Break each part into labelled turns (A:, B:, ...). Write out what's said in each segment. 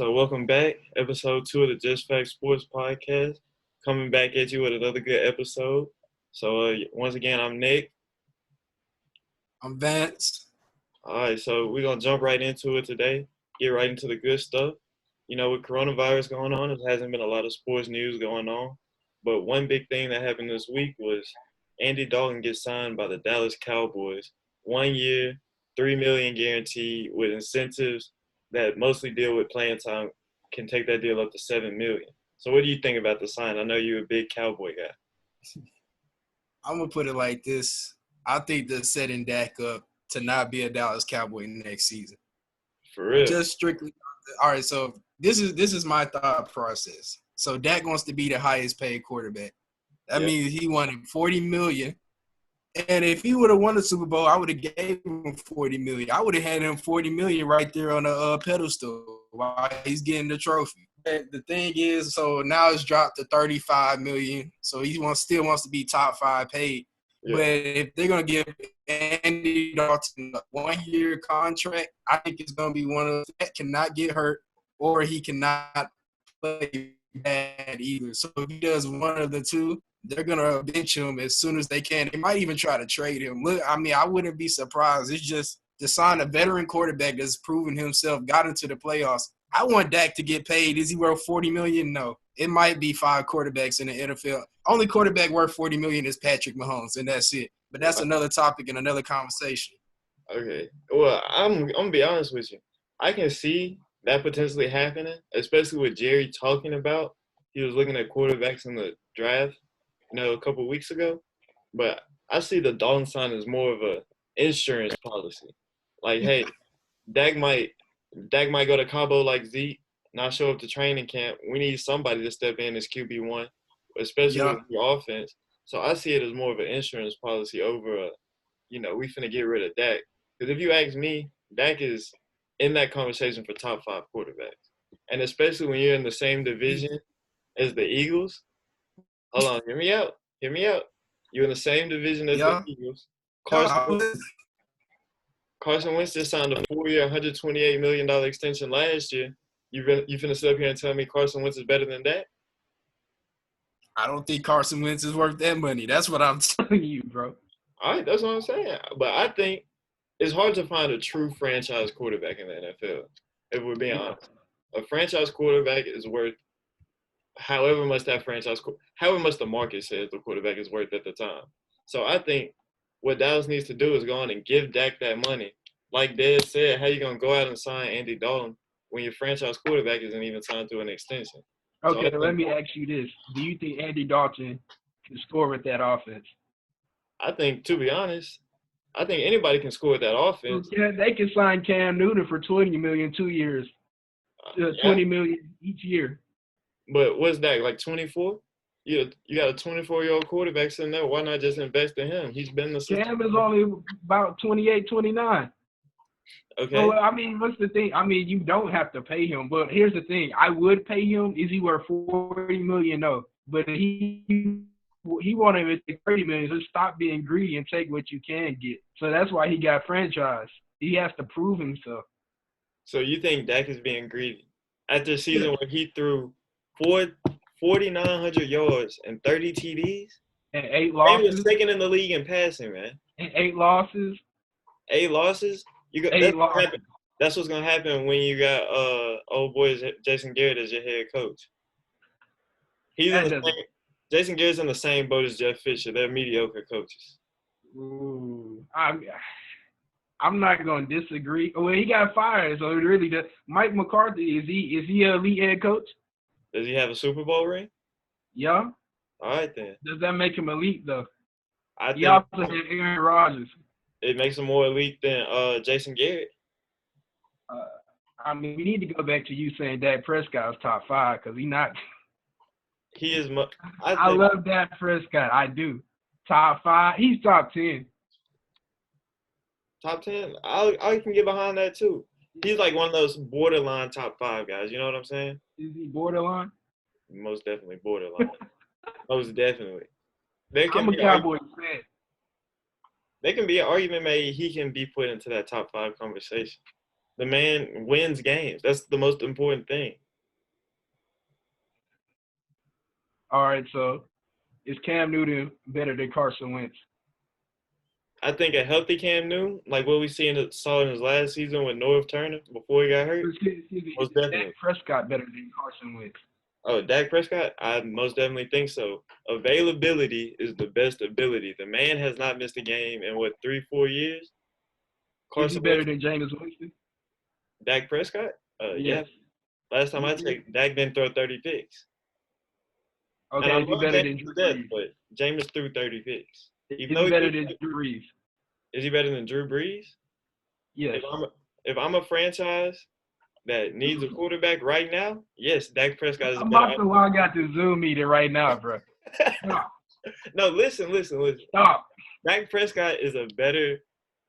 A: So welcome back, episode 2 of the Just Facts Sports Podcast. Coming back at you with another good episode. So once again, I'm Nick.
B: I'm Vance.
A: All right, so we're gonna jump right into it today. Get right into the good stuff. You know, with coronavirus going on, it hasn't been a lot of sports news going on. But one big thing that happened this week was Andy Dalton gets signed by the Dallas Cowboys. 1 year, $3 million guaranteed with incentives that mostly deal with playing time, can take that deal up to $7 million. So what do you think about the sign? I know you're a big Cowboy guy.
B: I'm gonna put it like this. I think they're setting Dak up to not be a Dallas Cowboy next season.
A: For real.
B: Just strictly. All right, so this is my thought process. So Dak wants to be the highest paid quarterback. That means he wanted $40 million. And if he would have won the Super Bowl, I would have gave him $40 million. I would have had him $40 million right there on the pedestal while he's getting the trophy. And the thing is, so now it's dropped to $35 million. So he still wants to be top 5 paid. Yeah. But if they're gonna give Andy Dalton a 1-year contract, I think it's gonna be one of those that cannot get hurt or he cannot play bad either. So if he does one of the two, they're going to bench him as soon as they can. They might even try to trade him. Look, I mean, I wouldn't be surprised. It's just to sign a veteran quarterback that's proven himself, got into the playoffs. I want Dak to get paid. Is he worth $40 million? No. It might be 5 quarterbacks in the NFL. Only quarterback worth $40 million is Patrick Mahomes, and that's it. But that's another topic and another conversation.
A: Okay. Well, I'm going to be honest with you. I can see that potentially happening, especially with Jerry talking about. He was looking at quarterbacks in the draft, a couple of weeks ago. But I see the Dalton sign as more of a insurance policy. Like, hey, Dak might go to Cabo like Zeke, not show up to training camp. We need somebody to step in as QB1, especially with your offense. So I see it as more of an insurance policy over we finna get rid of Dak. Because if you ask me, Dak is in that conversation for top 5 quarterbacks. And especially when you're in the same division as the Eagles. Hold on, hear me out. You're in the same division as the Eagles. Carson Wentz just signed a 4-year, $128 million extension last year. You finna sit up here and tell me Carson Wentz is better than that?
B: I don't think Carson Wentz is worth that money. That's what I'm telling you, bro.
A: All right, that's what I'm saying. But I think it's hard to find a true franchise quarterback in the NFL, if we're being honest. A franchise quarterback is worth however much the market says the quarterback is worth at the time. So I think what Dallas needs to do is go on and give Dak that money. Like Dad said, how you going to go out and sign Andy Dalton when your franchise quarterback isn't even signed to an extension?
C: Okay, so let me ask you this. Do you think Andy Dalton can score with that offense?
A: I think, to be honest, I think anybody can score with that offense.
C: Yeah, they can sign Cam Newton for $20 million 2 years, $20 million each year.
A: But what's that, like 24? You got a 24-year-old quarterback sitting there. Why not just invest in him? He's been the system.
C: Cam is only about 28, 29.
A: Okay.
C: So, I mean, what's the thing? I mean, you don't have to pay him. But here's the thing. I would pay him. Is he worth $40 million? No. But he wanted to take $30 million. So stop being greedy and take what you can get. So that's why he got franchised. He has to prove himself.
A: So you think Dak is being greedy? After a season where he threw 4,900 yards and 30 TDs?
C: And 8 losses.
A: He was second in the league in passing, man.
C: And 8 losses.
A: 8 losses? That's what's going to happen when you got old boy Jason Garrett as your head coach. Jason Garrett's in the same boat as Jeff Fisher. They're mediocre coaches.
C: Ooh, I'm not going to disagree. Well, he got fired, so it really does. Mike McCarthy, is he an elite head coach?
A: Does he have a Super Bowl ring?
C: Yeah.
A: All right, then.
C: Does that make him elite, though?
A: He
C: also had Aaron Rodgers.
A: It makes him more elite than Jason Garrett.
C: I mean, we need to go back to you saying Dak Prescott's top 5 because he's not.
A: He is.
C: I love Dak Prescott. I do. Top 5. He's top 10.
A: Top 10? I can get behind that, too. He's like one of those borderline top 5 guys. You know what I'm saying?
C: Is he borderline?
A: Most definitely borderline. Most definitely.
C: I'm a Cowboys fan.
A: There can be an argument made he can be put into that top 5 conversation. The man wins games. That's the most important thing.
C: All right, so is Cam Newton better than Carson Wentz?
A: I think a healthy Cam Newton, like what we saw in his last season with North Turner before he got hurt,
C: Excuse me,
A: most
C: is Dak
A: definitely.
C: Prescott better than Carson Wentz?
A: Oh, Dak Prescott, I most definitely think so. Availability is the best ability. The man has not missed a game in what 3-4 years.
C: Is he
A: Carson
C: better
A: Wentz,
C: than Jameis Winston?
A: Dak Prescott, yeah.
C: Yes.
A: Last time
C: You
A: I
C: agree?
A: checked, Dak didn't throw 30 picks. And I
C: Okay, is he
A: love
C: better
A: James
C: than
A: to
C: Drew
A: death,
C: Brees?
A: but Jameis threw 30 picks. Even
C: Is
A: though
C: he
A: he
C: better
A: threw,
C: than Drew Brees?
A: is he better than Drew Brees?
C: Yes.
A: If I'm a franchise that needs a quarterback right now, yes, Dak Prescott is a
C: I'm
A: better
C: about to log out the Zoom meeting right now, bro.
A: option.
C: Stop.
A: No, listen.
C: Stop.
A: Dak Prescott is a better.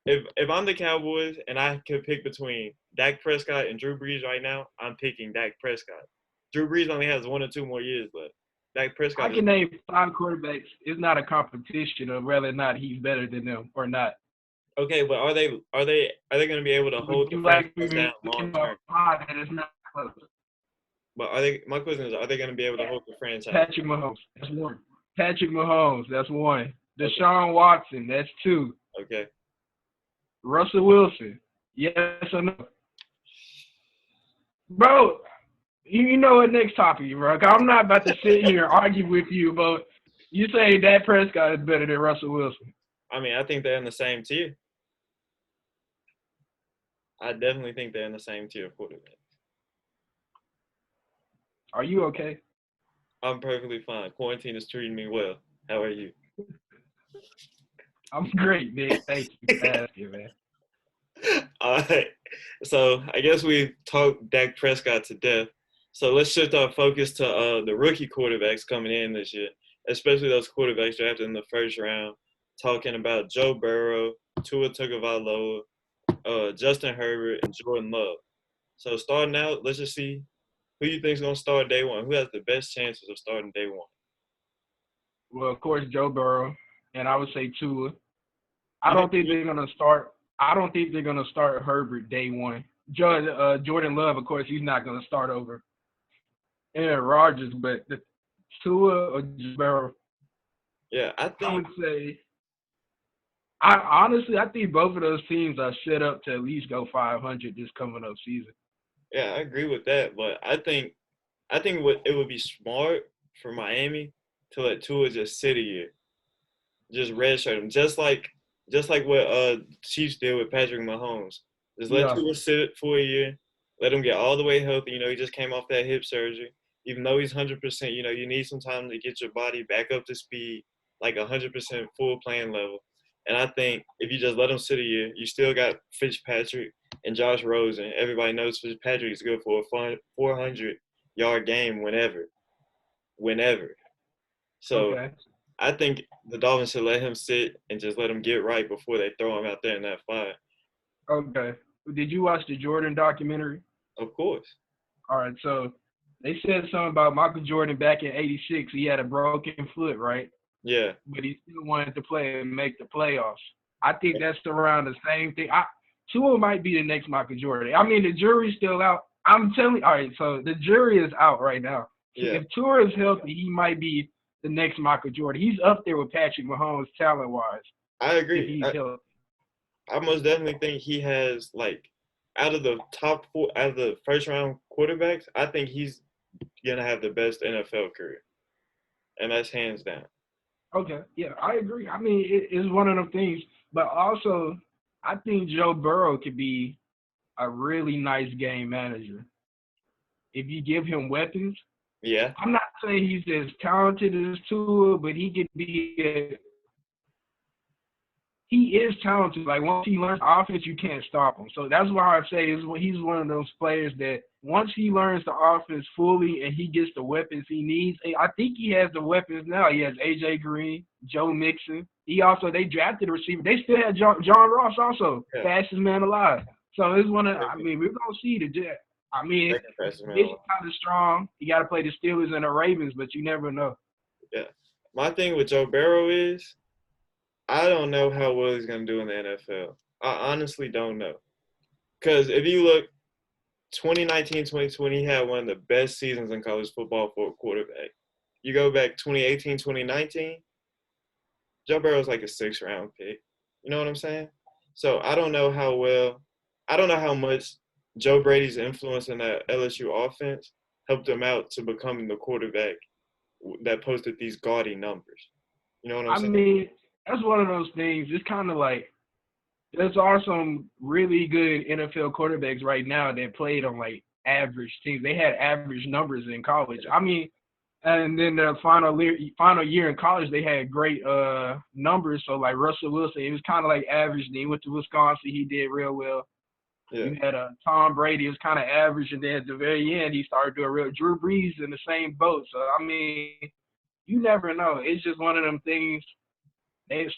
A: If I'm the Cowboys and I could pick between Dak Prescott and Drew Brees right now, I'm picking Dak Prescott. Drew Brees only has 1 or 2 more years left. Dak
C: I
A: Prescott is
C: can name 5 quarterbacks. It's not a competition of whether or not he's better than them or not.
A: okay, but are they going to be able to
C: Would
A: hold the
C: you like
A: franchise
C: me
A: down
C: to
A: long
C: name a
A: term?
C: 5 that is not close?
A: But are they? My question is, are they going to be able to hold the franchise?
C: Patrick Mahomes. That's one. Patrick Mahomes. That's one.
A: Okay.
C: Deshaun Watson. That's 2.
A: Okay.
C: Russell Wilson. Yes or no? Bro, you know what next topic, bro. I'm not about to sit here and argue with you about you say Dak Prescott is better than Russell Wilson.
A: I mean, I think they're in the same tier. I definitely think they're in the same tier of quarterback.
C: Are you okay?
A: I'm perfectly fine. Quarantine is treating me well. How are you?
C: I'm great, Nick. Thank you for asking, man.
A: All right. So I guess we talked Dak Prescott to death. So let's shift our focus to the rookie quarterbacks coming in this year, especially those quarterbacks drafted in the first round. Talking about Joe Burrow, Tua Tagovailoa, Justin Herbert, and Jordan Love. So starting out, let's just see who you think is going to start day one. Who has the best chances of starting day one?
C: Well, of course, Joe Burrow, and I would say Tua. I
A: You
C: don't
A: think
C: think they're gonna start. I don't think they're gonna start Herbert day one. Jordan Love, of course, he's not gonna start over Aaron Rodgers, but the Tua or Burrow,
A: Yeah, I
C: I
A: think
C: would say. I think both of those teams are set up to at least go 500 this coming up season.
A: yeah, I agree with that, but I think what it would be smart for Miami to let Tua just sit a year, just redshirt him, just like what Chiefs did with Patrick Mahomes. Just let
C: Yeah.
A: Tua sit for a year, let him get all the way healthy. He just came off that hip surgery. Even though he's 100%, you need some time to get your body back up to speed, like 100% full playing level. And I think if you just let him sit a year, you still got Fitzpatrick and Josh Rosen. Everybody knows Fitzpatrick is good for a 400-yard game whenever. So
C: Okay.
A: I think the Dolphins should let him sit and just let him get right before they throw him out there in that fire.
C: Okay. Did you watch the Jordan documentary?
A: Of course.
C: All right. So they said something about Michael Jordan back in '86. He had a broken foot, right?
A: Yeah.
C: But he still wanted to play and make the playoffs. I think that's around the same thing. Tua might be the next Michael Jordan. I mean, the jury's still out. I'm telling you. All right, so the jury is out right now.
A: Yeah.
C: If Tua is healthy, he might be the next Michael Jordan. He's up there with Patrick Mahomes talent-wise
A: I
C: if
A: agree.
C: he's healthy.
A: I most definitely think he has, like, out of the top four, out of the first round quarterbacks, I think he's going to have the best NFL career. And that's hands down.
C: Okay, yeah, I agree. I mean, it's one of them things. But also, I think Joe Burrow could be a really nice game manager if you give him weapons.
A: Yeah.
C: I'm not saying he's as talented as Tua, but he could be. He is talented. Like once he learns offense, you can't stop him. So that's why I say he's one of those players that once he learns the offense fully and he gets the weapons he needs, I think he has the weapons now. He has AJ Green, Joe Mixon. They drafted a receiver. They still had John Ross also,
A: Yeah.
C: fastest man alive. So it's one of. I mean, we're gonna see the jet. I mean, it's kind of strong. You got to play the Steelers and the Ravens, but you never know.
A: Yeah. My thing with Joe Burrow is I don't know how well he's going to do in the NFL. I honestly don't know. Because if you look, 2019, 2020, he had one of the best seasons in college football for a quarterback. You go back 2018, 2019, Joe Burrow's like a 6th-round pick. You know what I'm saying? So I don't know how much Joe Brady's influence in that LSU offense helped him out to becoming the quarterback that posted these gaudy numbers. You know what I'm
C: I
A: saying?
C: mean, that's one of those things. It's kind of like there are some really good NFL quarterbacks right now that played on like average teams. They had average numbers in college. I mean, and then the final year in college, they had great numbers. So like Russell Wilson, he was kind of like average. Then he went to Wisconsin, he did real well.
A: Yeah.
C: You had Tom Brady, was kind of average, and then at the very end, he started doing real. Drew Brees in the same boat. So I mean, you never know. It's just one of them things.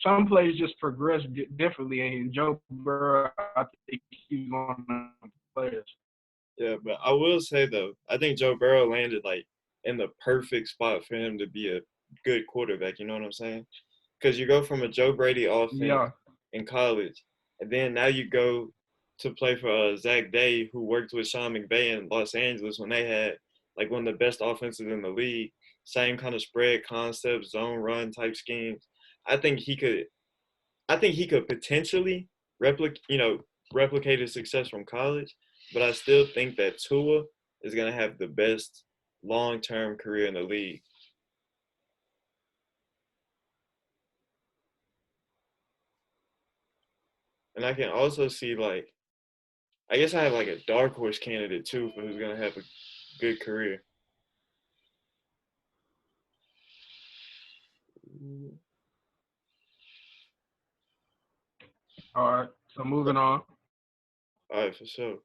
C: Some players just progress differently, and Joe Burrow, I think he's one of them players.
A: Yeah, but I will say though, I think Joe Burrow landed like in the perfect spot for him to be a good quarterback. You know what I'm saying? Because you go from a Joe Brady offense
C: Yeah,
A: in college, and then now you go to play for Zach Day, who worked with Sean McVay in Los Angeles when they had like one of the best offenses in the league. Same kind of spread concepts, zone run type schemes. I think he could. I think he could potentially replicate his success from college, but I still think that Tua is gonna have the best long-term career in the league. And I can also see like I guess I have like a dark horse candidate too for who's gonna have a good career.
C: all right. So moving on.
A: All right, for sure.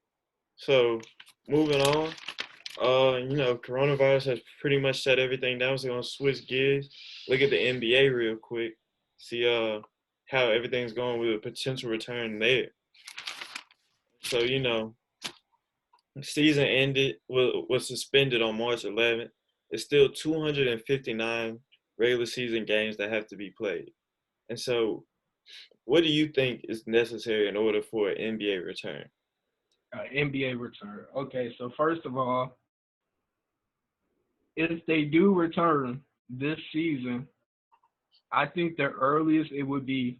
A: So moving on, coronavirus has pretty much shut everything down. So we're gonna switch gears, look at the NBA real quick, see how everything's going with a potential return there. So season ended was suspended on March 11th. It's still 259 regular season games that have to be played. And so, what do you think is necessary in order for an NBA return?
C: NBA return. Okay, so first of all, if they do return this season, I think the earliest it would be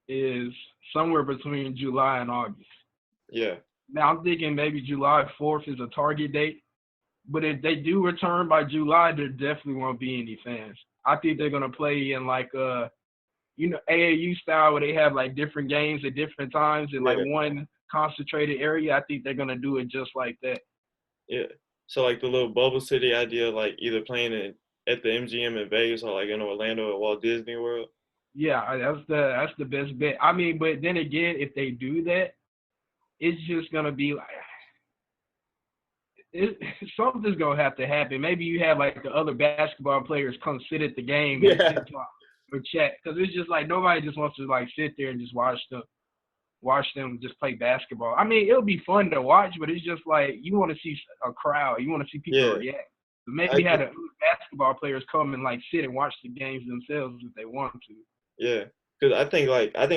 C: is somewhere between July and August.
A: Yeah,
C: Now I'm thinking maybe July 4th is a target date, but if they do return by July, there definitely won't be any fans. I think they're gonna play in like AAU style where they have like different games at different times in like
A: yeah,
C: one concentrated area. I think they're gonna do it just like that.
A: yeah. So like the little bubble city idea, like either playing at the MGM in Vegas or like in Orlando at Walt Disney World.
C: Yeah, that's the best bet. I mean, but then again, if they do that, it's just gonna be like it, something's gonna have to happen. Maybe you have like the other basketball players come sit at the game and
A: Yeah,
C: sit talk or chat because it's just like nobody just wants to like sit there and just watch them just play basketball. I mean, it'll be fun to watch, but it's just like you want to see a crowd, you want to see people
A: yeah.
C: react. But
A: I
C: maybe have the basketball players come and like sit and watch the games themselves if they want to.
A: Yeah, because I think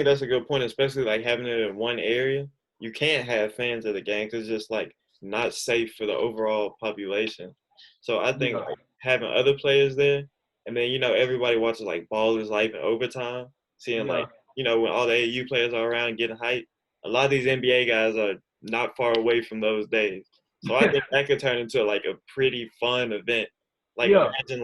A: that's a good point, especially like having it in one area. You can't have fans at the game because it's just like not safe for the overall population. So I think
C: Yeah,
A: like having other players there, and then everybody watches like Ball is Life in overtime, seeing
C: yeah,
A: like when all the AU players are around getting hype. A lot of these NBA guys are not far away from those days, so I think that could turn into like a pretty fun event. Like
C: yeah,
A: imagine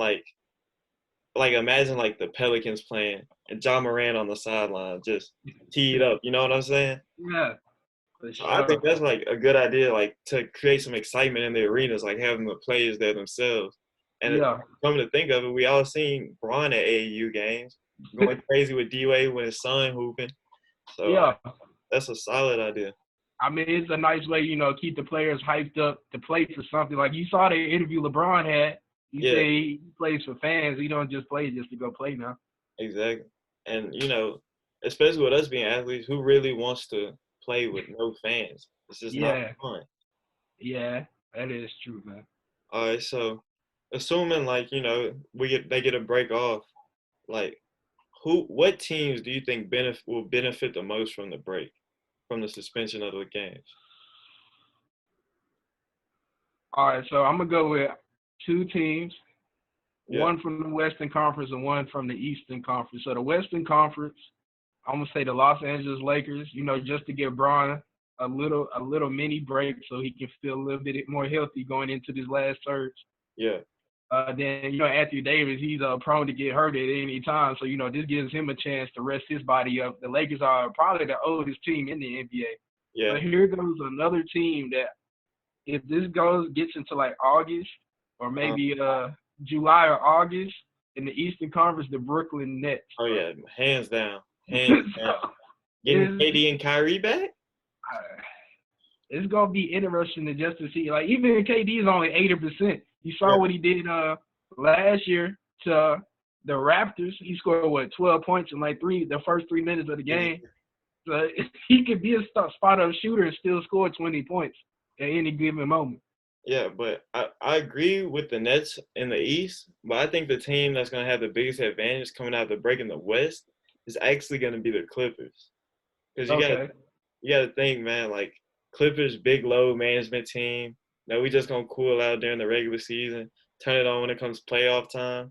A: like the Pelicans playing and John Moran on the sideline just teed up. You know what I'm saying?
C: yeah, for
A: So I think
C: sure.
A: that's like a good idea, like to create some excitement in the arenas, like having the players there themselves. And
C: Yeah,
A: coming to think of it, we all seen Bron at AAU games going crazy with D-Wade when his son hooping. So
C: yeah.
A: that's a solid idea.
C: I mean, it's a nice way, keep the players hyped up to play for something. Like you saw the interview LeBron had. He said
A: Yeah,
C: he plays for fans. He don't just play just to go play now.
A: exactly. And especially with us being athletes, who really wants to play with no fans? It's just not
C: Yeah,
A: fun.
C: yeah, that is true, man.
A: All right, so assuming like they get a break off, like what teams do you think will benefit the most from the break? from the suspension of the games.
C: All right, so I'm gonna go with two teams,
A: Yeah.
C: one from the Western Conference and one from the Eastern Conference. So the Western Conference, I'm gonna say the Los Angeles Lakers. Just to give Bron a little mini break so he can feel a little bit more healthy going into this last surge.
A: Yeah.
C: Then Anthony Davis, he's prone to get hurt at any time, so this gives him a chance to rest his body up. The Lakers are probably the oldest team in the NBA.
A: Yeah.
C: But here goes another team that if this gets into like August or maybe July or August in the Eastern Conference, the Brooklyn Nets.
A: Oh yeah, hands down, hands down. Getting KD and Kyrie back.
C: It's gonna be interesting to see. Like even KD is only 80%. You saw what he did last year to the Raptors. He scored 12 points in the first 3 minutes of the game. So he could be a spot-up shooter and still score 20 points at any given moment.
A: Yeah, but I agree with the Nets in the East, but I think the team that's going to have the biggest advantage coming out of the break in the West is actually going to be the Clippers. Because you got to think, man, like Clippers, big load management team. We just going to cool out during the regular season, turn it on when it comes playoff time.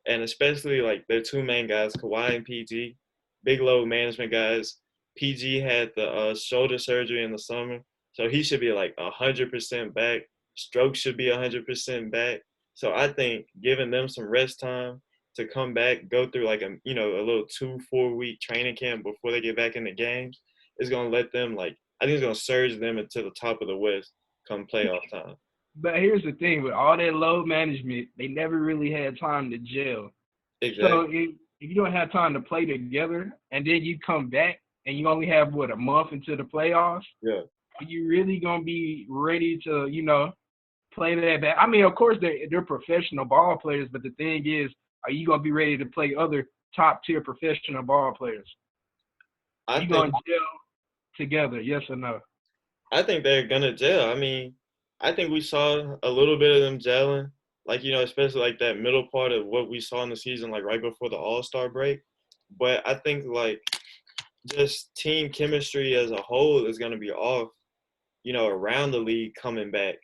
A: And especially like their two main guys, Kawhi and PG, big load management guys. PG had the shoulder surgery in the summer, so he should be like 100% back. Stroke should be 100% back. So I think giving them some rest time to come back, go through like a little 2-4 week training camp before they get back in the games is gonna let them I think it's gonna surge them into the top of the West come playoff time.
C: But here's the thing: with all that load management, they never really had time to gel.
A: Exactly.
C: So if you don't have time to play together, and then you come back and you only have a month into the playoffs,
A: yeah,
C: are you really gonna be ready to play that back? I mean, of course they're professional ball players, but the thing is, are you gonna be ready to play other top tier professional ball players? Are you gonna gel together? Yes or no?
A: I think they're gonna gel. I mean, I think we saw a little bit of them gelling, especially like that middle part of what we saw in the season, like right before the All-Star break. But I think just team chemistry as a whole is gonna be off, around the league coming back,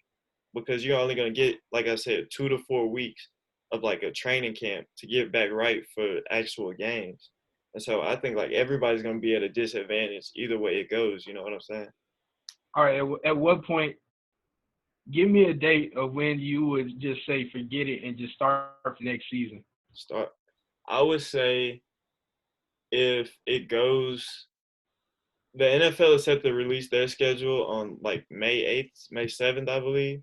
A: because you're only gonna get, like I said, 2 to 4 weeks of like a training camp to get back right for actual games. And so I think everybody's gonna be at a disadvantage either way it goes. You know what I'm saying?
C: All right. At what point? Give me a date of when you would just say forget it and just start next season.
A: I would say if it goes, the NFL is set to release their schedule on May 8th, May 7th, I believe.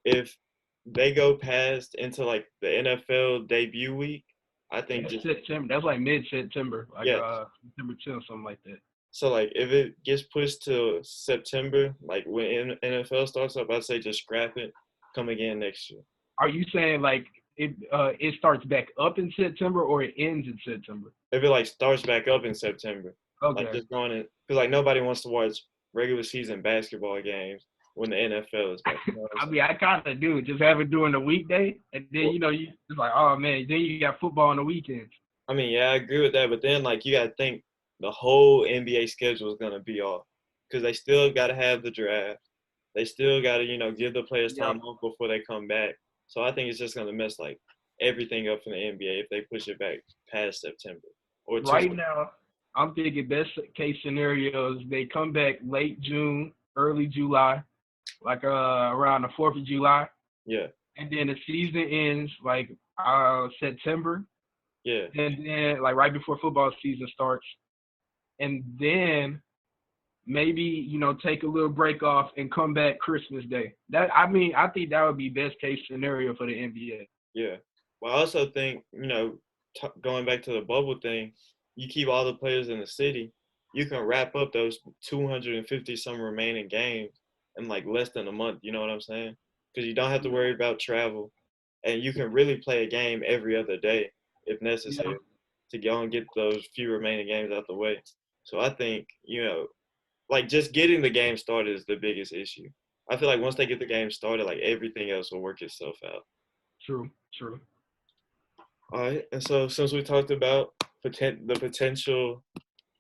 A: If they go past into the NFL debut week, I think
C: September. That's like mid-September, September 10th, something like that.
A: So if it gets pushed to September, when NFL starts up, I'd say just scrap it, come again next year.
C: Are you saying it starts back up in September or it ends in September?
A: If it starts back up in September,
C: okay.
A: Just going in, because nobody wants to watch regular season basketball games when the NFL is back.
C: I mean, I kind of do. Just have it during the weekday, and then it's like, oh man, then you got football on the weekends.
A: I mean, yeah, I agree with that, but then you got to think the whole NBA schedule is going to be off because they still got to have the draft. They still got to, give the players time off before they come back. So I think it's just going to mess everything up for the NBA if they push it back past September.
C: Right now, I'm thinking best case scenarios, they come back late June, early July, around the 4th of July.
A: Yeah.
C: And then the season ends September.
A: Yeah.
C: And then right before football season starts. And then maybe, take a little break off and come back Christmas Day. I think that would be best case scenario for the NBA.
A: Yeah. Well, I also think, going back to the bubble thing, you keep all the players in the city, you can wrap up those 250 some remaining games in less than a month. You know what I'm saying? Because you don't have to worry about travel, and you can really play a game every other day if necessary to go and get those few remaining games out the way. So I think, just getting the game started is the biggest issue. I feel once they get the game started, everything else will work itself out.
C: True.
A: All right, and so since we talked about the potential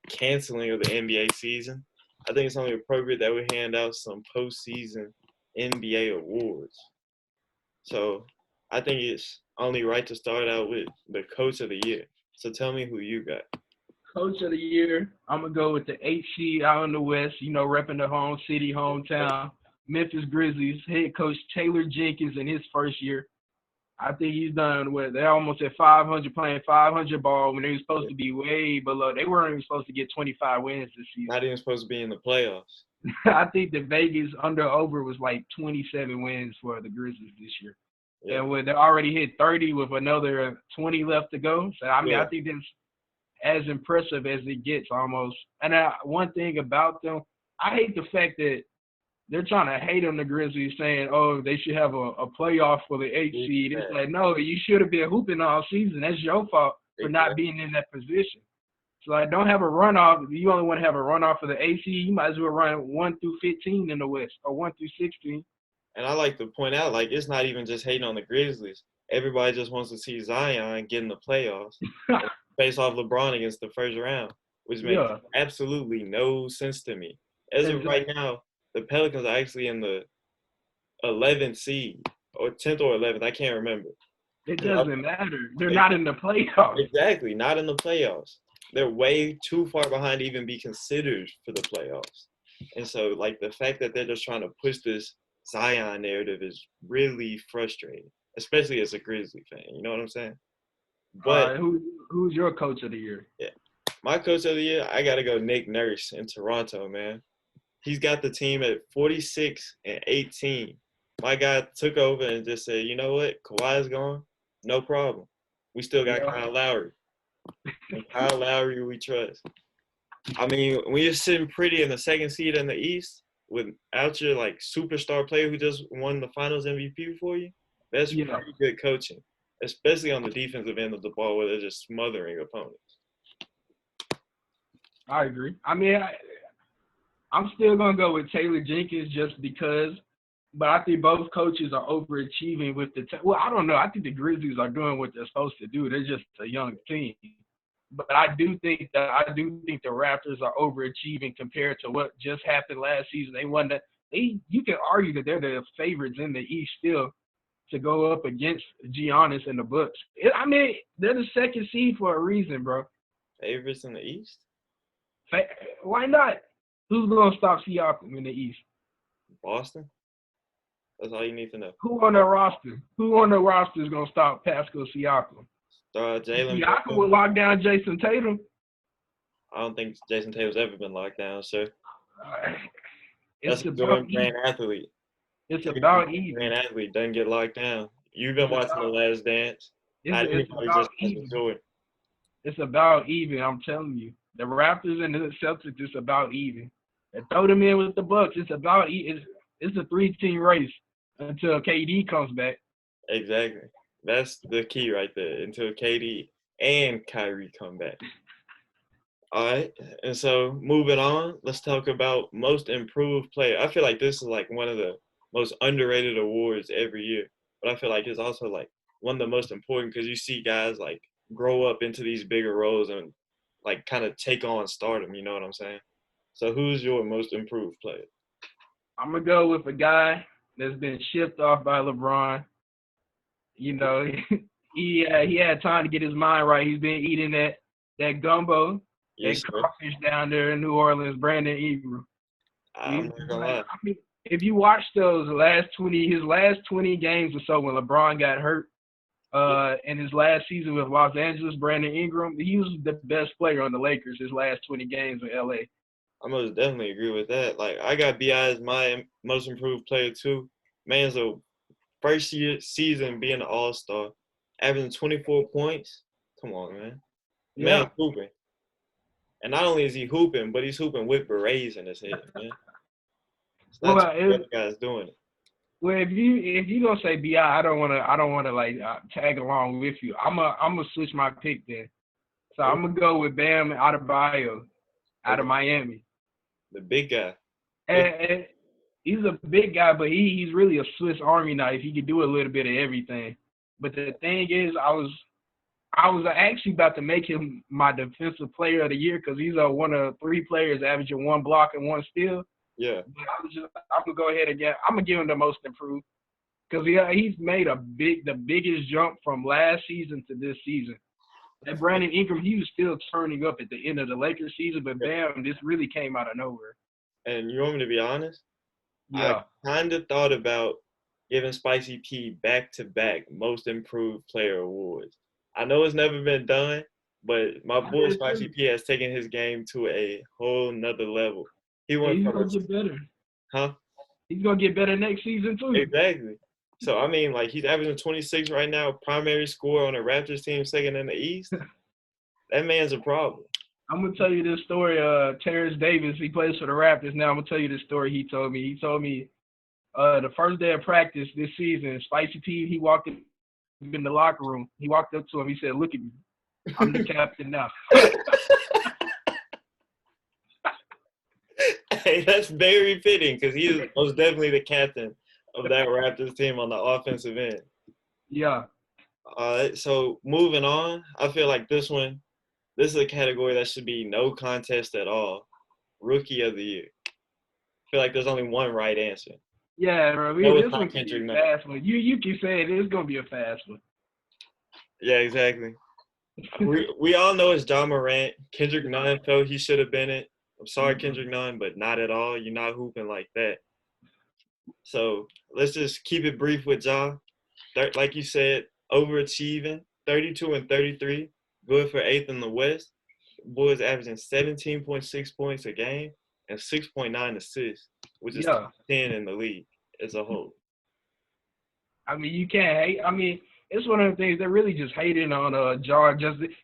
A: canceling of the NBA season, I think it's only appropriate that we hand out some postseason NBA awards. So I think it's only right to start out with the coach of the year. So tell me who you got.
C: Coach of the year, I'm gonna go with the 8 seed out in the West. You know, repping the home city, hometown, Memphis Grizzlies. Head coach Taylor Jenkins in his first year. I think he's done what they're almost at 500, playing 500 ball when they were supposed to be way below. They weren't even supposed to get 25 wins this season.
A: Not even supposed to be in the playoffs.
C: I think the Vegas under/over was like 27 wins for the Grizzlies this year.
A: Yeah.
C: And when they already hit 30 with another 20 left to go. So, I mean,
A: Yeah.
C: I think that's as impressive as it gets almost. And one thing about them, I hate the fact that they're trying to hate on the Grizzlies, saying, oh, they should have a playoff for the 8 seed. It's like, no, you should have been hooping all season. That's your fault for not being in that position. So, like, don't have a runoff. If you only want to have a runoff for the 8 seed, you might as well run 1 through 15 in the West or 1 through 16.
A: And I like to point out, like, it's not even just hating on the Grizzlies. Everybody just wants to see Zion get in the playoffs and face off LeBron against the first round, which makes absolutely no sense to me. As of right now, the Pelicans are actually in the 11th seed or 10th or 11th. I can't remember.
C: It doesn't matter. They're not in the playoffs.
A: Exactly, not in the playoffs. They're way too far behind to even be considered for the playoffs. And so, like, the fact that they're just trying to push this Zion narrative is really frustrating, especially as a Grizzly fan. You know what I'm saying? But
C: who's your coach of the year?
A: Yeah, my coach of the year, I got to go Nick Nurse in Toronto, man. He's got the team at 46-18. My guy took over and just said, you know what? Kawhi's gone. No problem. We still got Kyle Lowry. And Kyle Lowry we trust. I mean, when you're sitting pretty in the second seed in the East without your, like, superstar player who just won the finals MVP for you, that's pretty good coaching, especially on the defensive end of the ball where they're just smothering opponents.
C: I agree. I mean, I'm still going to go with Taylor Jenkins just because, but I think both coaches are overachieving with well, I don't know. I think the Grizzlies are doing what they're supposed to do. They're just a young team. But I do think the Raptors are overachieving compared to what just happened last season. They won you can argue that they're the favorites in the East still to go up against Giannis and the Bucks. I mean, they're the second seed for a reason, bro.
A: Favorites in the East?
C: Why not? Who's going to stop Siakam in the East?
A: Boston? That's all you need to know.
C: Who on the roster? Who on the roster is going to stop Pascal Siakam?
A: Jalen.
C: Siakam will lock down Jason Tatum.
A: I don't think Jason Tatum's ever been locked down, sir.
C: It's
A: That's
C: about
A: a grand athlete.
C: It's about even.
A: Grand athlete doesn't get locked down. You've been watching The Last Dance.
C: It's about even, I'm telling you. The Raptors and the Celtics, it's about even. And throw them in with the Bucks. It's about even. It's a 3-team race until KD comes back.
A: Exactly. That's the key right there. Until KD and Kyrie come back. All right. And so moving on, let's talk about most improved player. I feel like this is like one of the most underrated awards every year. But I feel like it's also like one of the most important because you see guys like grow up into these bigger roles and like kind of take on stardom. You know what I'm saying? So who's your most improved player?
C: I'm going to go with a guy that's been shipped off by LeBron. You know, he had time to get his mind right. He's been eating that gumbo, that crawfish down there in New Orleans, Brandon Ingram.
A: I'm not gonna lie.
C: I mean, if you watch his last 20 games or so when LeBron got hurt, in his last season with Los Angeles, Brandon Ingram, he was the best player on the Lakers his last 20 games in LA.
A: I most definitely agree with that. Like, I got B.I. as my most improved player too. Man's a first year season being an all-star, averaging 24 points. Come on, man. Man's hooping. And not only is he hooping, but he's hooping with berets in his head, man. It's not too many guys doing it.
C: Well, if you gonna say B.I., I don't wanna like tag along with you. I'm gonna switch my pick then. So I'm gonna go with Bam Adebayo out of Miami.
A: The big guy.
C: And he's a big guy, but he's really a Swiss Army knife. He can do a little bit of everything. But the thing is, I was actually about to make him my defensive player of the year because he's one of 3 players averaging 1 block and 1 steal.
A: Yeah.
C: But I'm gonna go ahead again. I'm gonna give him the most improved because he's made the biggest jump from last season to this season. And Brandon Ingram, he was still turning up at the end of the Lakers season, but bam, this really came out of nowhere.
A: And you want me to be honest?
C: Yeah.
A: I kind of thought about giving Spicy P back-to-back Most Improved Player awards. I know it's never been done, but my boy Spicy P has taken his game to a whole nother level. He went
C: He's
A: from
C: gonna get better.
A: Huh?
C: He's gonna get better next season too.
A: Exactly. So I mean, like he's averaging 26 right now, primary scorer on the Raptors team, second in the East. That man's a problem.
C: I'm gonna tell you this story. Terrence Davis, he plays for the Raptors now. I'm gonna tell you this story he told me. He told me the first day of practice this season, Spicy P, he walked in the locker room. He walked up to him. He said, "Look at me. I'm the captain now."
A: Hey, that's very fitting because he is most definitely the captain of that Raptors team on the offensive end.
C: Yeah.
A: So moving on, I feel like this is a category that should be no contest at all. Rookie of the Year. I feel like there's only one right answer.
C: Yeah, bro.
A: No,
C: This
A: it's not
C: one's
A: Kendrick Nunn.
C: fast one. You can say it. It's gonna be a fast one.
A: Yeah, exactly. we all know it's John Morant. Kendrick Nunn felt he should have been it. I'm sorry, Kendrick Nunn, but not at all. You're not hooping like that. So let's just keep it brief with Ja. Like you said, overachieving, 32 and 33, good for 8th in the West. Boys averaging 17.6 points a game and 6.9 assists, which is top 10 in the league as a whole.
C: I mean, you can't hate. I mean, it's one of the things they're really just hating on Ja.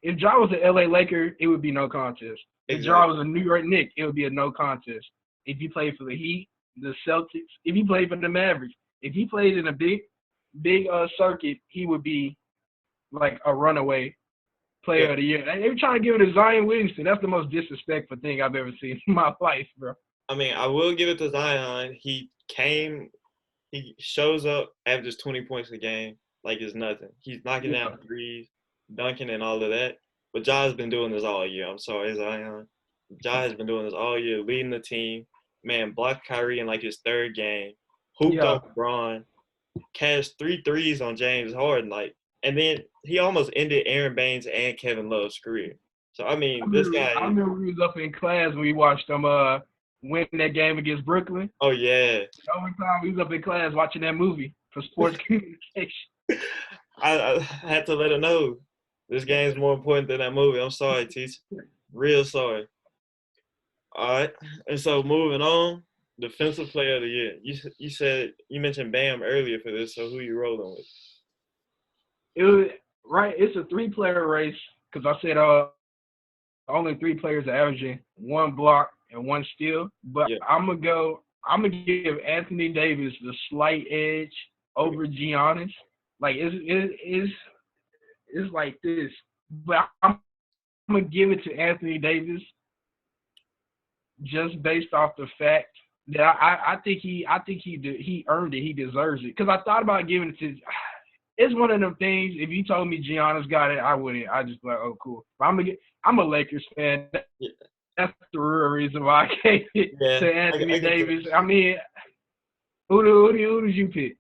C: If Ja was an LA Laker, it would be no contest. If Ja was a New York Knick, it would be a no contest. If he played for the Heat, the Celtics, if he played for the Mavericks, if he played in a big circuit, he would be like a runaway player of the year. They were trying to give it to Zion Williamson. That's the most disrespectful thing I've ever seen in my life, bro.
A: I mean, I will give it to Zion. He shows up, averages 20 points a game like it's nothing. He's knocking down threes, dunking, and all of that. But Ja has been doing this all year. I'm sorry, Zion. Ja has been doing this all year, leading the team. Man, blocked Kyrie in like his 3rd game. Hooped on LeBron. Cashed 3 threes on James Harden. And then he almost ended Aaron Baines and Kevin Love's career. So, I mean, this guy.
C: I remember we was up in class when we watched them win that game against Brooklyn.
A: Oh, yeah.
C: Overtime, we was up in class watching that movie for sports communication.
A: I had to let him know this game's more important than that movie. I'm sorry, teacher. Real sorry. All right. And so moving on, defensive player of the year. You mentioned Bam earlier for this, so who you rolling with?
C: It's a 3-player race because I said only 3 players are averaging 1 block and 1 steal. But I'm gonna give Anthony Davis the slight edge over Giannis. Like it's like this. But I'm gonna give it to Anthony Davis just based off the fact that I think he earned it. He deserves it. Because I thought about giving it to. It's one of them things. If you told me Giannis got it, I wouldn't. I just be like, oh, cool. But I'm a Lakers fan. That's the real reason why I gave it to Anthony Davis. I mean, who did you pick?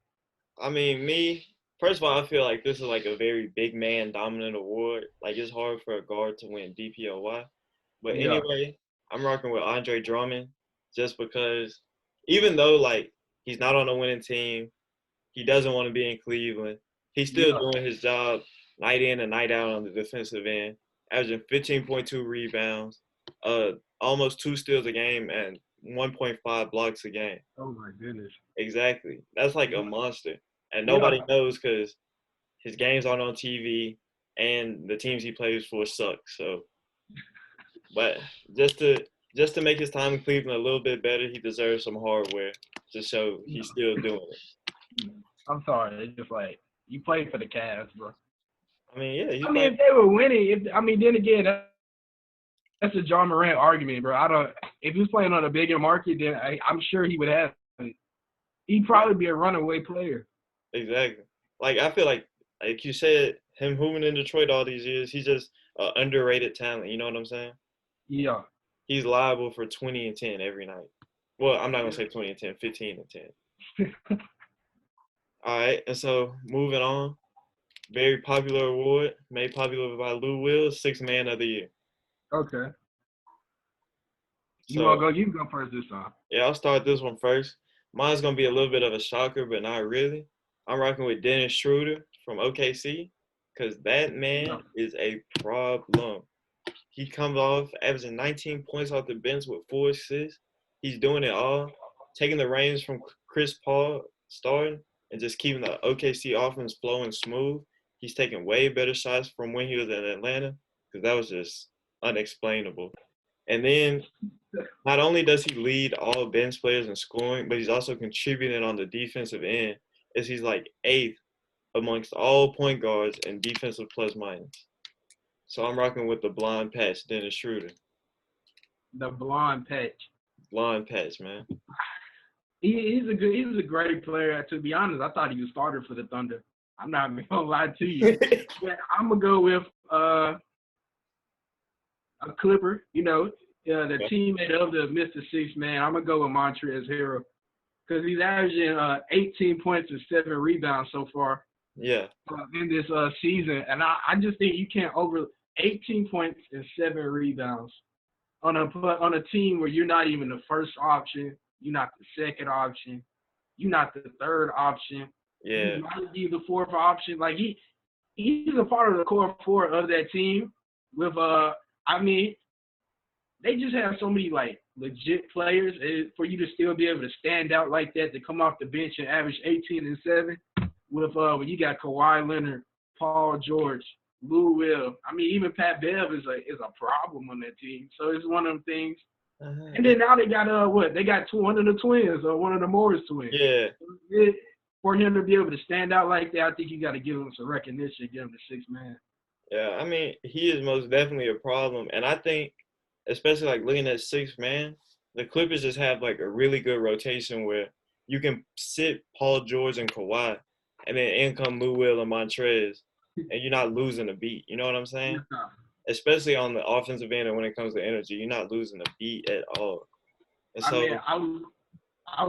A: I mean, me. First of all, I feel like this is like a very big man dominant award. Like it's hard for a guard to win DPOY. But anyway, I'm rocking with Andre Drummond just because even though like he's not on a winning team, he doesn't want to be in Cleveland. He's still doing his job night in and night out on the defensive end, averaging 15.2 rebounds, almost 2 steals a game, and 1.5 blocks a game.
C: Oh, my goodness.
A: Exactly. That's like a monster. And nobody knows because his games aren't on TV and the teams he plays for suck. So, but just to make his time in Cleveland a little bit better, he deserves some hardware to show he's still doing it.
C: I'm sorry. It's just like, you played for the Cavs, bro.
A: I mean, yeah.
C: If they were winning, then again, that's a John Morant argument, bro. If he was playing on a bigger market, then I'm sure he would have it. He'd probably be a runaway player.
A: Exactly. Like, I feel like you said, him hooping in Detroit all these years, he's just an underrated talent. You know what I'm saying?
C: Yeah.
A: He's liable for 20 and 10 every night. Well, I'm not gonna say 20 and 10, 15 and 10. All right, and so moving on, very popular award made popular by Lou Will, Sixth Man of the Year.
C: Okay. You
A: So
C: want to go? You can go first this time.
A: yeah, I'll start this one first. Mine's gonna be a little bit of a shocker, but not really. I'm rocking with Dennis Schroeder from OKC, because that man is a problem. He comes off averaging 19 points off the bench with 4 assists. He's doing it all, taking the reins from Chris Paul starting and just keeping the OKC offense flowing smooth. He's taking way better shots from when he was in Atlanta, because that was just unexplainable. And then not only does he lead all bench players in scoring, but he's also contributing on the defensive end, as he's like 8th amongst all point guards in defensive plus minus. So I'm rocking with the blonde patch, Dennis Schroeder.
C: The blonde patch.
A: Blonde patch, man.
C: He's a great player. To be honest, I thought he was starter for the Thunder. I'm not gonna lie to you. But I'm gonna go with a Clipper. You know, the teammate of the Mr. Six Man. I'm gonna go with Montrezl Harrell because he's averaging 18 points and 7 rebounds so far.
A: Yeah.
C: In this season, and I just think you can't over 18 points and 7 rebounds on a team where you're not even the first option, you're not the second option, you're not the third option.
A: Yeah.
C: You might be the fourth option. Like he's a part of the core 4 of that team. With I mean, they just have so many like legit players for you to still be able to stand out like that, to come off the bench and average 18 and 7. With when you got Kawhi Leonard, Paul George, Lou Will. I mean, even Pat Bev is a problem on that team. So it's one of them things. And then now they got They got one of the twins or one of the Morris twins.
A: Yeah.
C: For him to be able to stand out like that, I think you got to give him some recognition, give him the 6th man.
A: Yeah, I mean, he is most definitely a problem. And I think, especially like looking at 6th man, the Clippers just have like a really good rotation where you can sit Paul George and Kawhi, and then in come Lou Will and Montrez, and you're not losing a beat. You know what I'm saying?
C: Yeah.
A: Especially on the offensive end and when it comes to energy, you're not losing a beat at all. And so,
C: I mean, I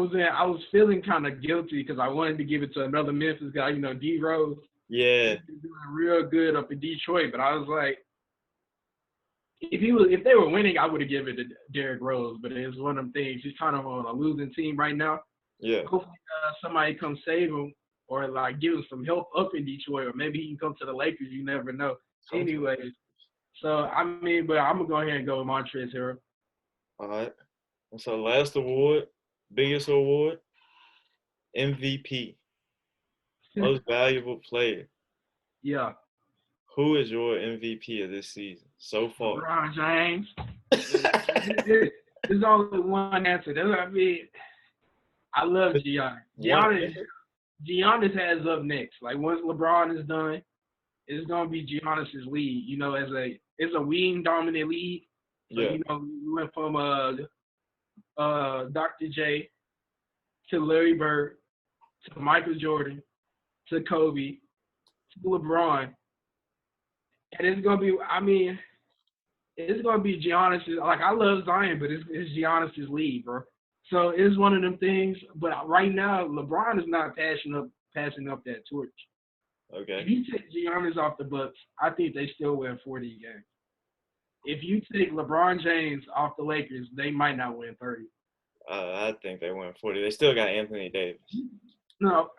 C: was feeling kind of guilty because I wanted to give it to another Memphis guy, you know, D Rose.
A: yeah,
C: He's doing real good up in Detroit, but I was like, if they were winning, I would have given it to Derrick Rose. But it's one of them things. He's kind of on a losing team right now.
A: yeah.
C: Hopefully somebody come save him or like give him some help up in Detroit, or maybe he can come to the Lakers. You never know. Anyways, so I mean, but I'm gonna go ahead and go with Montrezl Harrell.
A: All right. And so last award, biggest award, MVP, most valuable player.
C: Yeah.
A: Who is your MVP of this season so far?
C: LeBron James. There's only one answer. I mean, I love Giannis. Giannis has up next. Like once LeBron is done, it's gonna be Giannis's league. You know, it's a wing dominant league. So you know, we went from Dr. J to Larry Bird to Michael Jordan to Kobe to LeBron. And it's gonna be, I mean, it's gonna be Giannis's. Like I love Zion, but it's Giannis's league, bro. So it's one of them things. But right now, LeBron is not passing up that torch.
A: Okay.
C: If you take Giannis off the Bucks, I think they still win 40 games. If you take LeBron James off the Lakers, they might not win 30.
A: I think they win 40. They still got Anthony Davis.
C: No,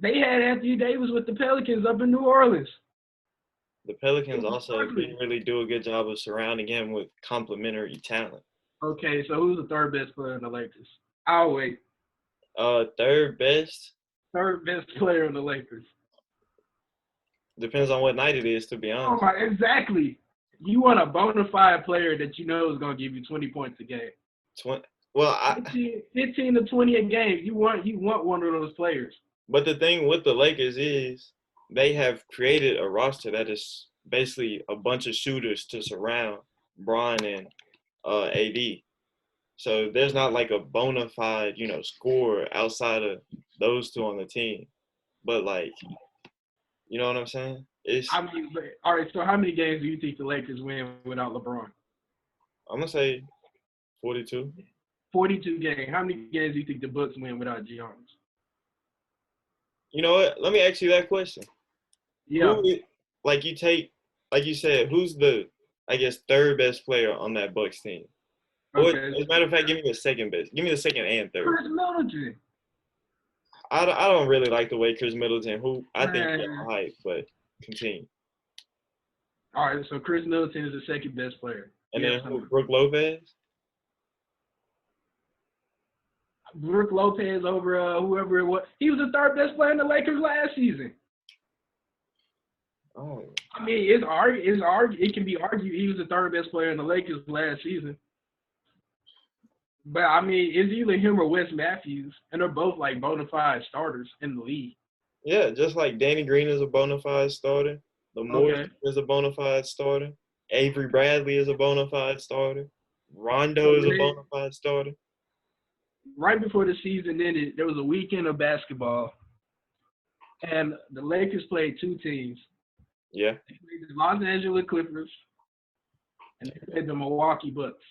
C: they had Anthony Davis with the Pelicans up in New Orleans.
A: The Pelicans also didn't really do a good job of surrounding him with complementary talent.
C: Okay, so who's the third best player in the Lakers? I'll wait.
A: Third best?
C: Third best player in the Lakers.
A: Depends on what night it is, to be honest.
C: Oh my, exactly. You want a bona fide player that you know is going to give you 20 points a game. 15 to 20 a game. You want one of those players.
A: But the thing with the Lakers is they have created a roster that is basically a bunch of shooters to surround Bron and AD. So there's not like a bona fide, scorer outside of those two on the team. But like You know what I'm saying?
C: I mean, but, all right. So how many games do you think the Lakers win without LeBron?
A: I'm gonna say 42.
C: 42 games. How many games do you think the Bucks win without Giannis?
A: You know what? Let me ask you that question.
C: Yeah.
A: Who, like you take, like you said, who's the, I guess, third best player on that Bucks team? Or, as
C: Okay.
A: a matter of fact, give me the second best. Give me the second and third.
C: Chris Middleton.
A: I don't really like the way Chris Middleton, who I think he's
C: Man.
A: hype, but continue.
C: All right. So Chris Middleton is the second best player.
A: And
C: Yeah.
A: then who? Brook Lopez.
C: Brook Lopez over whoever it was. He was the third best player in the Lakers last season.
A: Oh,
C: I mean, it can be argued he was the third best player in the Lakers last season. But I mean, it's either him or Wes Matthews, and they're both like bona fide starters in the league.
A: yeah, just like Danny Green is a bona fide starter. Lamore
C: Okay.
A: is a bona fide starter. Avery Bradley is a bona fide starter.
C: So
A: Rondo is a bona fide starter.
C: right before the season ended, there was a weekend of basketball, and the Lakers played two teams.
A: Yeah.
C: They played the Los Angeles Clippers, and they played the Milwaukee Bucks.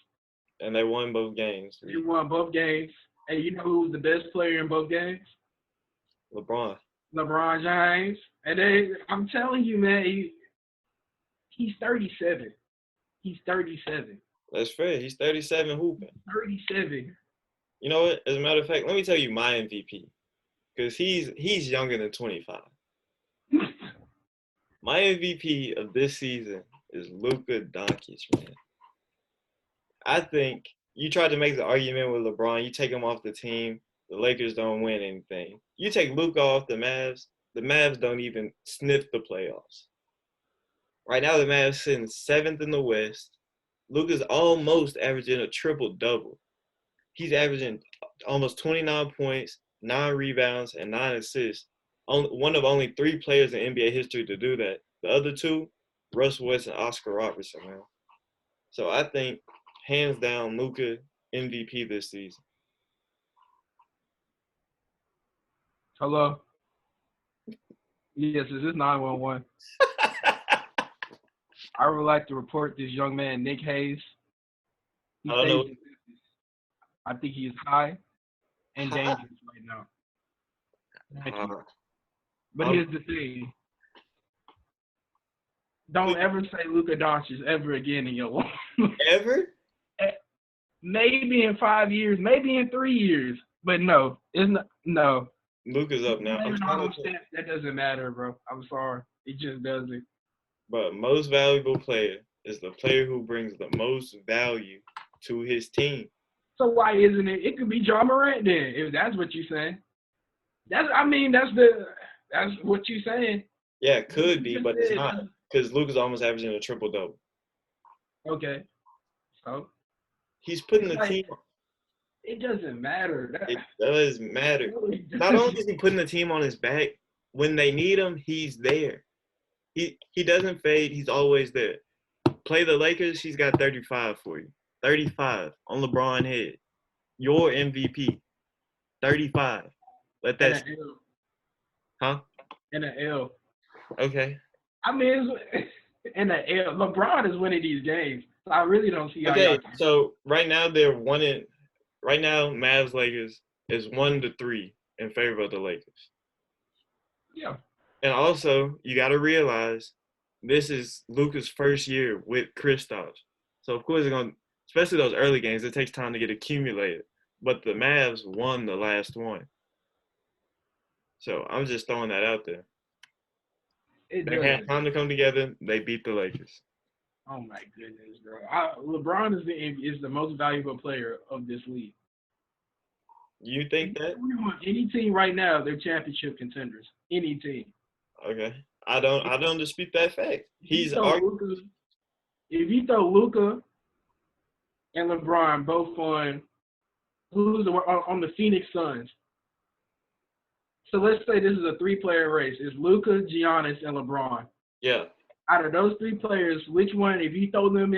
A: And they won both games.
C: They won both games. And you know who was the best player in both games?
A: LeBron.
C: LeBron James. And I'm telling you, man, he's 37. He's 37.
A: That's fair. He's 37 hooping.
C: 37.
A: You know what? As a matter of fact, let me tell you my MVP. Because he's younger than 25. My MVP of this season is Luka Doncic, man. I think you tried to make the argument with LeBron. You take him off the team, the Lakers don't win anything. You take Luka off the Mavs don't even sniff the playoffs. Right now, the Mavs sitting 7th in the West. Luka's almost averaging a triple-double. He's averaging almost 29 points, 9 rebounds, and 9 assists. One of only 3 players in NBA history to do that. The other 2, Russ West and Oscar Robertson, man. So I think, hands down, Luka MVP this season.
C: Hello? Yes, is this 911? I would like to report this young man, Nick Hayes.
A: I don't know.
C: I think he is high and dangerous right now. Thank you. But here's the thing. Don't ever say Luka Doncic ever again in your life.
A: Ever?
C: Maybe in 5 years, maybe in 3 years. But no, it's not. No.
A: Luka's up now.
C: That doesn't matter, bro. I'm sorry. It just doesn't.
A: But most valuable player is the player who brings the most value to his team.
C: So why isn't it? It could be John Morant then, if that's what you're saying. That's what you're saying.
A: Yeah, it could be, but it's not. Because Luka's almost averaging a triple-double.
C: Okay. So?
A: He's putting the team on.
C: It doesn't matter.
A: It does matter. Not only is he putting the team on his back, when they need him, he's there. He doesn't fade. He's always there. Play the Lakers, he's got 35 for you. 35 on LeBron head. Your MVP. 35. Let that. Huh?
C: In an L.
A: Okay.
C: I mean, in an L. LeBron is winning these games. So I really don't see how.
A: Okay, so right now they're winning. Right now, Mavs Lakers is 1-3 in favor of the Lakers.
C: Yeah.
A: And also, you got to realize this is Luka's first year with Kristaps. So, of course, especially those early games, it takes time to get accumulated. But the Mavs won the last one. So, I'm just throwing that out there. They had time to come together. They beat the Lakers.
C: Oh, my goodness, bro. LeBron is the most valuable player of this league.
A: You think that?
C: Any team right now, they're championship contenders. Any team.
A: Okay. I don't dispute that fact.
C: If you throw Luka and LeBron both on the Phoenix Suns. So let's say this is a 3-player race. It's Luka, Giannis, and LeBron.
A: Yeah.
C: Out of those 3 players, which one, if you throw them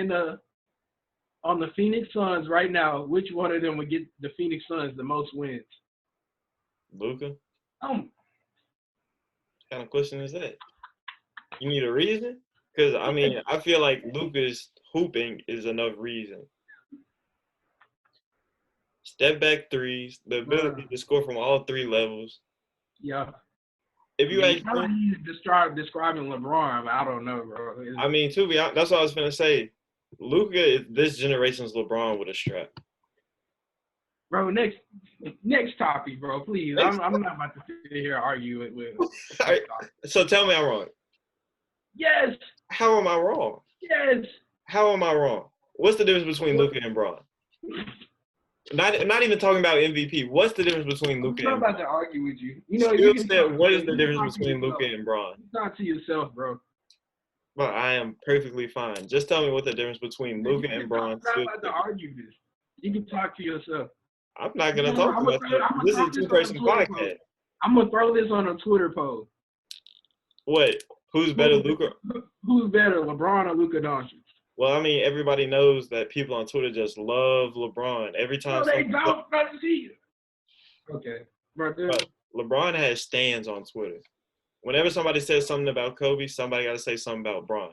C: on the Phoenix Suns right now, which one of them would get the Phoenix Suns the most wins?
A: Luka?
C: What
A: kind of question is that? You need a reason? Because, I mean, I feel like Luka's hooping is enough reason. Step back threes, the ability to score from all three levels.
C: Yeah.
A: If you ask
C: how he's describing LeBron, I don't know, bro.
A: I mean, to be honest, that's what I was gonna say. Luka is this generation's LeBron with a strap.
C: Bro, next topic, bro. Please, I'm not about to sit here and argue with.
A: Right. So tell me I'm wrong.
C: Yes.
A: How am I wrong?
C: Yes.
A: How am I wrong? What's the difference between Luka and Bron? Not even talking about MVP. What's the difference between Luka and
C: I'm not about to argue with you. You know,
A: what is the difference between Luka and Bron?
C: Talk to yourself, bro.
A: But I am perfectly fine. Just tell me what the difference between Luka and Bron.
C: I'm not about to argue this. You can talk to yourself.
A: I'm not gonna talk to myself. This is a two-person podcast.
C: I'm gonna throw this on a Twitter poll.
A: What? Who's better, Luka?
C: Who's better, LeBron or Luka Doncic?
A: Well, I mean, everybody knows that people on Twitter just love LeBron. Every time
C: they don't see it. Okay. But
A: LeBron has stands on Twitter. Whenever somebody says something about Kobe, somebody got to say something about Bron.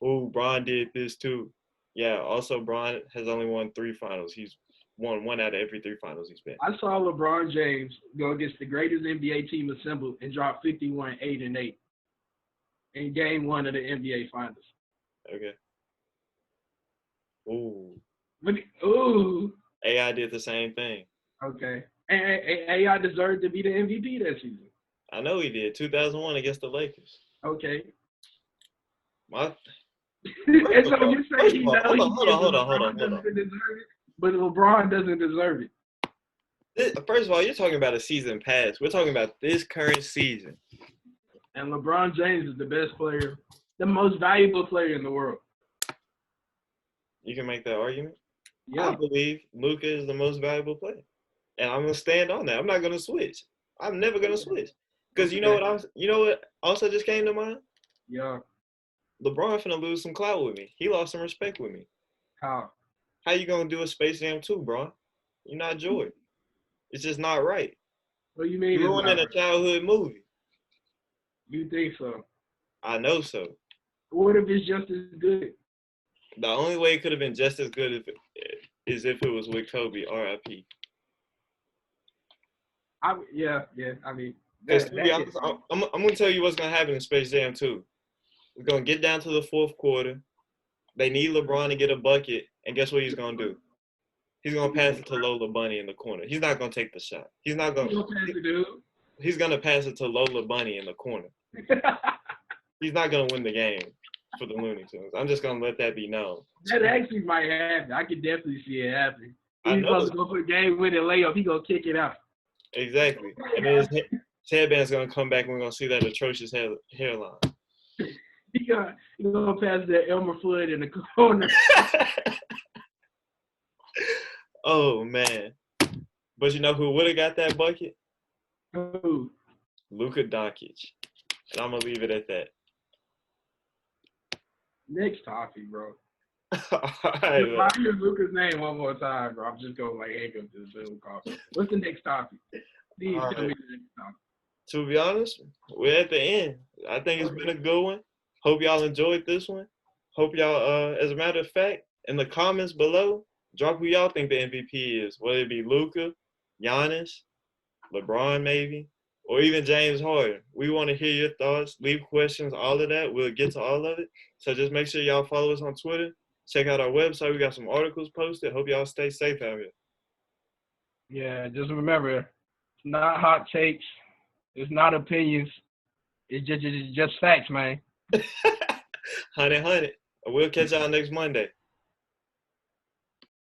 A: Ooh, Bron did this too. Yeah, also Bron has only won 3 finals. He's won 1 out of every 3 finals he's been.
C: I saw LeBron James go against the greatest NBA team assembled and drop 51-8-8 in game 1 of the NBA Finals.
A: Okay. Ooh.
C: Ooh.
A: AI did the same thing.
C: Okay. And AI deserved to be the MVP that season.
A: I know he did. 2001 against the Lakers.
C: Okay.
A: What?
C: And so you say he knows
A: hold on.
C: But LeBron doesn't deserve it.
A: First of all, you're talking about a season past. We're talking about this current season.
C: And LeBron James is the best player, the most valuable player in the world.
A: You can make that argument?
C: Yeah.
A: I believe Luka is the most valuable player. And I'm going to stand on that. I'm not going to switch. I'm never going to switch. Because you know what also just came to mind?
C: Yeah.
A: LeBron finna lose some clout with me. He lost some respect with me.
C: How?
A: How you going to do a Space Jam 2, bro? You're not Jordan. It's just not right.
C: What do you mean?
A: You're ruining a childhood movie.
C: You think so?
A: I know so.
C: What if it's just as good?
A: The only way it could have been just as good is if it was with Kobe, R.I.P.
C: Yeah. I mean,
A: to be honest, I'm going to tell you what's going to happen in Space Jam 2. We're going to get down to the 4th quarter. They need LeBron to get a bucket, and guess what he's going to do? He's going to pass it to Lola Bunny in the corner. He's not going to take the shot. He's not going to. He's going to pass it to Lola Bunny in the corner. He's not going to win the game for the Looney Tunes. I'm just going to let that be known.
C: That actually might happen. I can definitely see it happening. He's supposed to go for a game-winning layup. He's going to kick it out.
A: Exactly. And then his headband's going to come back, and we're going to see that atrocious hairline.
C: He's going to pass that Elmer Fudd in the corner.
A: Oh, man. But you know who would have got that bucket?
C: Who?
A: Luka Doncic. And I'm going to leave it at that.
C: Next topic, bro.
A: Right,
C: if I hear Luka's name one more time, bro, I'm just going to hang up this Zoom call. What's the next topic? Please tell me the next topic.
A: To be honest, we're at the end. I think it's been a good one. Hope y'all enjoyed this one. Hope y'all, as a matter of fact, in the comments below, drop who y'all think the MVP is. Whether it be Luka, Giannis, LeBron maybe, or even James Harden. We want to hear your thoughts. Leave questions, all of that. We'll get to all of it. So just make sure y'all follow us on Twitter. Check out our website. We got some articles posted. Hope y'all stay safe out here.
C: Yeah, just remember, it's not hot takes. It's not opinions. It's just facts, man.
A: 100. We'll catch y'all next Monday.